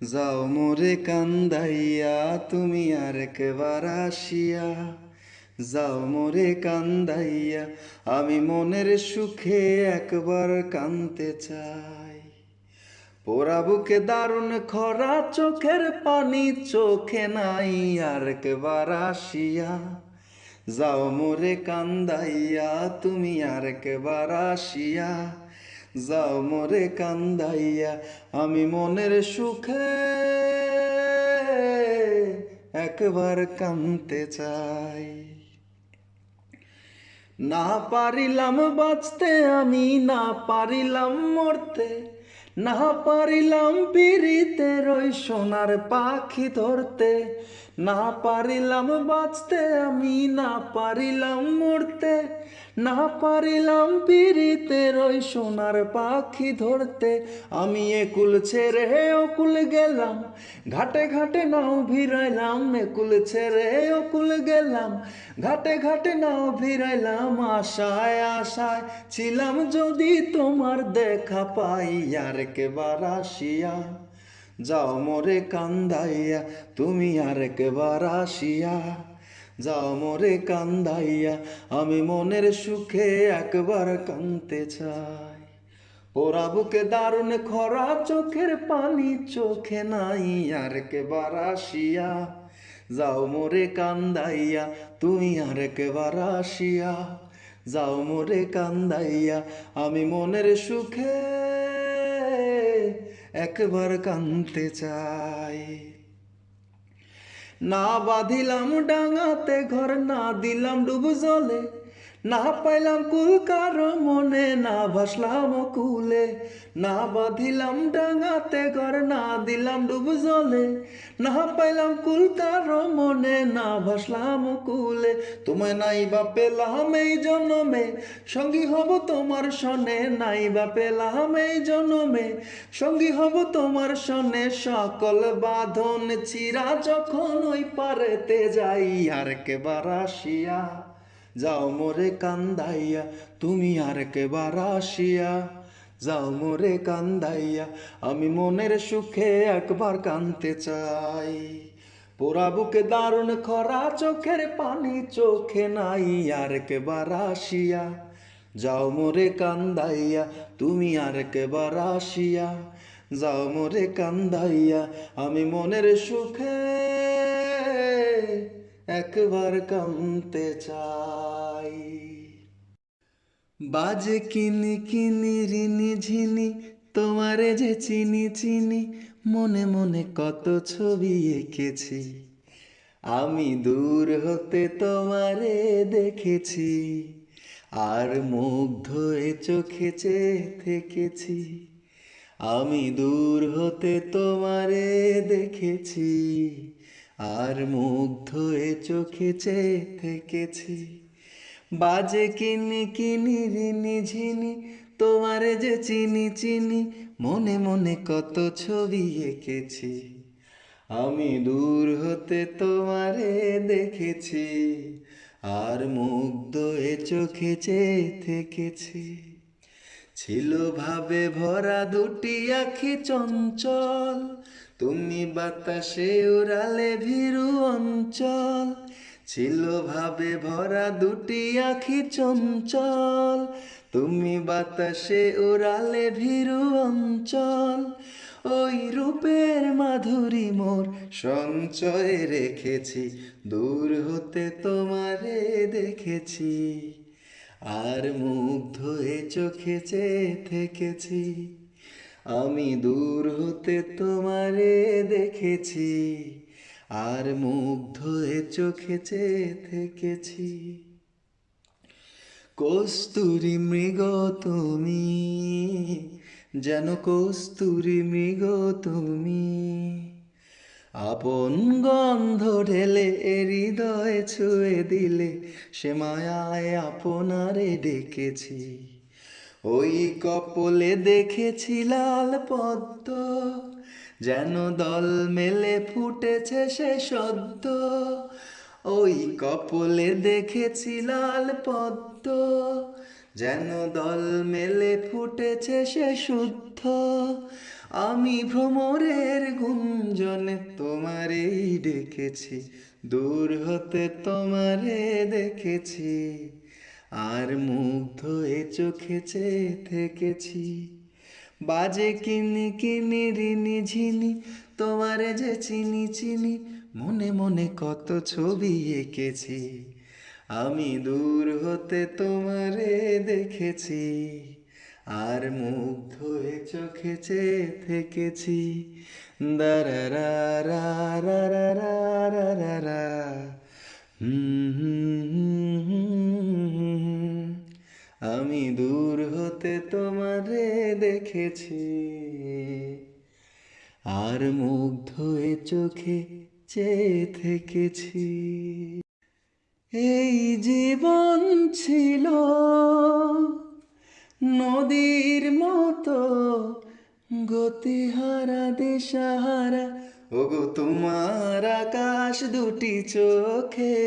যাও মোরে কান্দাইয়া তুমি আর একবার আসিয়া, যাও মোরে কান্দাইয়া আমি মনের সুখে একবার কানতে চাই। পোড়া বুকে দারুণ খরা, চোখের পানি চোখে নাই আর একবার আসিয়া, যাও মোরে কান্দাইয়া তুমি আর একবার আসিয়া, যাও মোরে কান্দাইয়া আমি মনের সুখে একবার কানতে চাই। না পারিলাম বাঁচতে আমি, না পারিলাম মরতে, না পারিলাম পিরিতের ওই সোনার পাখি ধরতে। না পারিলাম বাঁচতে আমি, না পারিলাম মরতে, না পারিলাম পিরিতের ওই সোনার পাখি ধরতে। আমি একুল ছেড়ে অকুল গেলাম, ঘাটে ঘাটে নাও ভিড়াইলাম। একুল ছেড়ে অকুল গেলাম, ঘাটে ঘাটে নাও ভিড়াইলাম। আশায় আশায় ছিলাম যদি তোমার দেখা পাই আর একবার আসিয়া, যাও মোরে কান্দাইয়া তুমি আর একবার আসিয়া, যাও মোরে কান্দাইয়া আমি মনের সুখে একবার কানতে চাই। পোড়া বুকে দারুণ খরা, চোখের পানি চোখে নাই আর একবার আসিয়া, যাও মোরে কান্দাইয়া তুমি আর একবার আসিয়া, যাও মোরে কান্দাইয়া আমি মনের সুখে একবার কানতে চাই। না বাঁধিলাম ডাঙাতে ঘর, না দিলাম ডুব জলে, না পাইলাম কুল কারো মনে, না ভাসলাম কুলে। না বাঁধিলাম ডাঙাতে ঘর, না দিলাম ডুব জলে, না পাইলাম কুল কারো মনে, না ভাসলাম কুলে। তোমায় নাই বা পেলাম এই জনমে, সঙ্গী হব তোমার সনে। নাই বা পেলাম এই জনমে, সঙ্গী হব তোমার সনে। সকল বাঁধন চিরা যখন ওই পারেতে যাই আর একবার আসিয়া, যাও মোরে কান্দাইয়া তুমি আর একবার আসিয়া, যাও মোরে কান্দাইয়া আমি মনের সুখে একবার কানতে চাই। পোড়া বুকে দারুণ খরা, চোখের পানি চোখে নাই আর একবার আসিয়া, যাও মোরে কান্দাইয়া তুমি আর একবার আসিয়া, যাও মোরে কান্দাইয়া আমি মনের সুখে একবার কানতে চাই। বাজে কিনি কিনি রিনি ঝিনি, তোমারে যে চিনি চিনি, মনে মনে কত ছবি এঁকেছি। আমি দূর হতে তোমারে দেখেছি, আর মুগ্ধ এ চোখে চেয়ে থেকেছি। আমি দূর হতে তোমারে দেখেছি, আর মুগ্ধ এ চোখে চেয়ে থেকেছি। বাজে কিনি কিনি রিনি ঝিনি, তোমারে যে চিনি চিনি, মনে মনে কত ছবি এঁকেছি। আমি দূর হতে তোমারে দেখেছি, আর মুগ্ধ এ চোখে চেয়ে থেকেছি। ছিল ভাবে ভরা দুটি আখি চঞ্চল, তুমি বাতাসে উড়ালে ভীরু অঞ্চল। ছিল ভাবে ভরা দুটি আখি চঞ্চল, তুমি বাতাসে উড়ালে ভীরু অঞ্চল। ওই রূপের মাধুরী মোর সঞ্চয়ে রেখেছি, দূর হতে তোমারে দেখেছি, আর মুগ্ধ এ চোখে চেয়ে থেকেছি। আমি দূর হতে তোমারে দেখেছি, আর মুগ্ধ এ চোখে চেয়ে থেকেছি। কস্তুরী মৃগ তুমি, যেন কস্তুরী মৃগ তুমি, আপন গন্ধ ঢেলে হৃদয়ে ছুঁয়ে দিলে, সে মায়ায় আপনারে ডেকেছি। ওই কপলে দেখেছি লাল পদ্ম, যেন দল মেলে ফুটেছে সে সদ্য। ওই কপলে দেখেছি লাল পদ্ম, যেন দল মেলে ফুটেছে সে শুদ্ধ। আমি ভ্রমরের গুঞ্জন গুঞ্জনে তোমারেই ডেকেছি, দূর হতে তোমারে দেখেছি, আর মুগ্ধ এ চোখে চেয়ে থেকেছি। বাজে কিনি কিনি রিনি ঝিনি, তোমারে যে চিনি চিনি, মনে মনে কত ছবি এঁকেছি, আমি দূর হতে তোমারে দেখেছি, আর মুগ্ধ হয়ে চোখে চেয়ে থেকেছি। দারারা রা রা রা রা রা রা রা। আমি দূর হতে তোমারে দেখেছি, আর মুগ্ধ হয়ে চোখে চেয়ে থেকেছি। এই জীবন ছিল নদীর মতো, গতিহারা দিশাহারা, ওগো তোমার আকাশ দুটি চোখে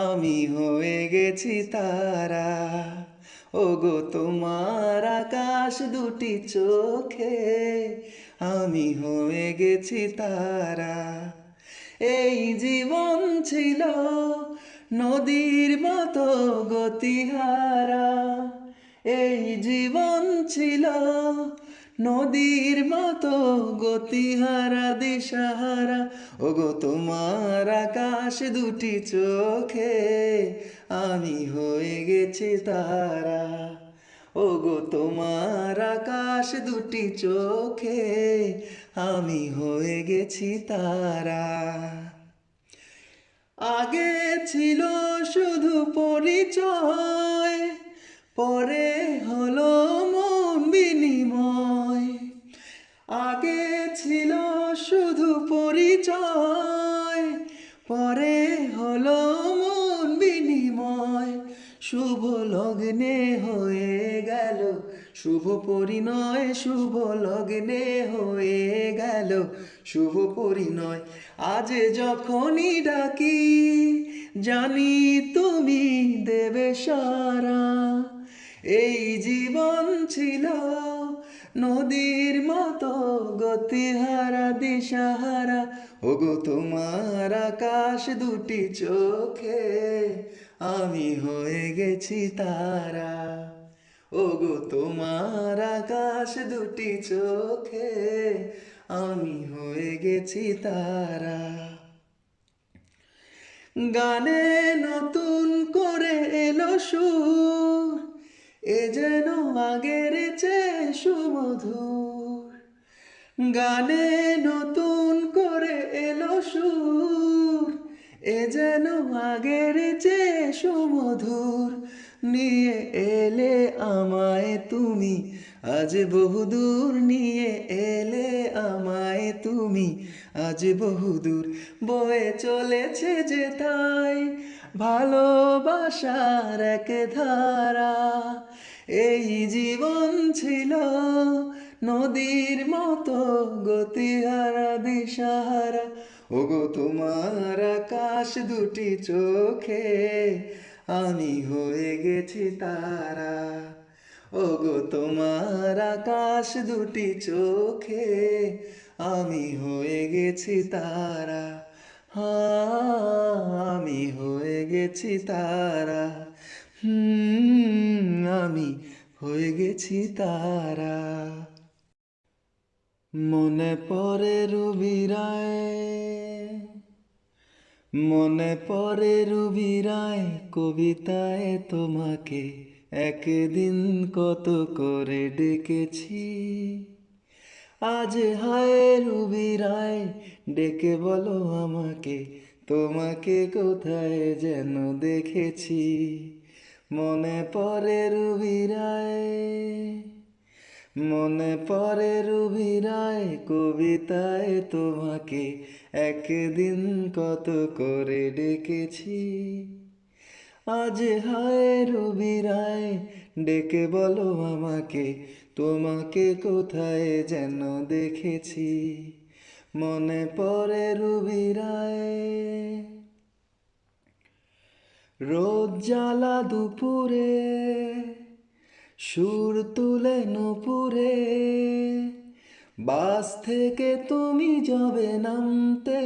আমি হয়ে গেছি তারা, ওগো তোমার আকাশ দুটি চোখে আমি হয়ে গেছি তারা। এই জীবন ছিল নদীর মতো গতিহারা, এই জীবন ছিল নদীর মতো গতিহারা দিশাহারা, ওগো তোমার আকাশ দুটি চোখে আমি হয়ে গেছি তারা, ওগো তোমার আকাশ দুটি চোখে আমি হয়ে গেছি তারা। আগে ছিল শুধু পরিচয়, পরে হলো মন বিনিময়। আগে ছিল শুধু পরিচয়, পরে হলো মন বিনিময়। শুভ লগ্নে হয়ে গেল শুভ পরিণয়, শুভ লগ্নে হয়ে গেল শুভ পরিণয়। আজ যখনই ডাকি জানি তুমি দেবে সারা, এই জীবন ছিল নদীর মতো গতিহারা দিশাহারা, ওগো তোমার আকাশ দুটি চোখে আমি হয়ে গেছি তারা, ওগো তোমার আকাশ দুটি চোখে আমি হয়ে গেছি তারা। গানে নতুন করে এলো সুর, এ যেন আগের চেয়ে সুমধুর। গানে নতুন করে এলো সুর, এ যেন আগের চেয়ে সুমধুর। নিয়ে এলে আমায় তুমি আজ বহুদূর, নিয়ে এলে আমায় তুমি আজ বহুদূর। বয়ে চলেছে যে তাই ভালোবাসার এক ধারা, এই জীবন ছিল নদীর মতো গতিহারা দিশাহারা, ওগো তোমার আকাশ দুটি চোখে আমি হয়ে গেছি তারা, ওগো তোমার আকাশ দুটি চোখে আমি হয়ে গেছি তারা, আমি হয়ে গেছি তারা, আমি হয়ে গেছি তারা। মনে পড়ে রুবিরায়, মনে পড়ে রুবিরায়, কবিতায় তোমাকে একদিন কত করে ডেকেছি। আজ হায় রুবিরায় ডেকে বলো আমাকে, তোমাকে কোথায় যেন দেখেছি। মনে পড়ে রুবিরায়, মনে পড়ে রুবিরায়, কবিতায় তোমাকে একদিন কত করে ডেকেছি। আজ হায় রুবিরায় ডেকে বলো আমাকে, তোমাকে কোথায় যেন দেখেছি। মনে পড়ে রুবিরায়, রোদ জ্বালা দুপুরে সুর তুলে নুপুরে, বাস থেকে তুমি যাবে নামতে,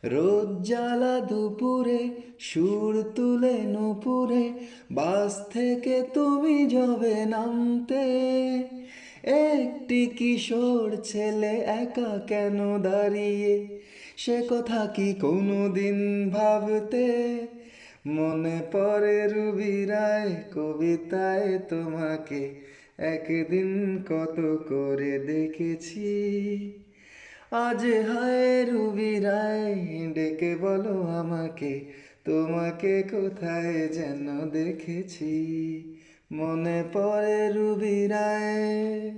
রোদ জ্বালা দুপুরে সুর তুলে নুপুরে, বাস থেকে তুমি যাবে নামতে। একটি কিশোর ছেলে একা কেন দাঁড়িয়ে, সে কথা কি কোনোদিন ভাবতে? মনে পড়ে রুবি রায় কবিতায় তোমাকে, একদিন কত করে দেখেছি। আজ হায় রুবি রায়, ডেকে বলো আমাকে, তোমাকে কোথায় যেন দেখেছি। মনে পড়ে রুবি রায়।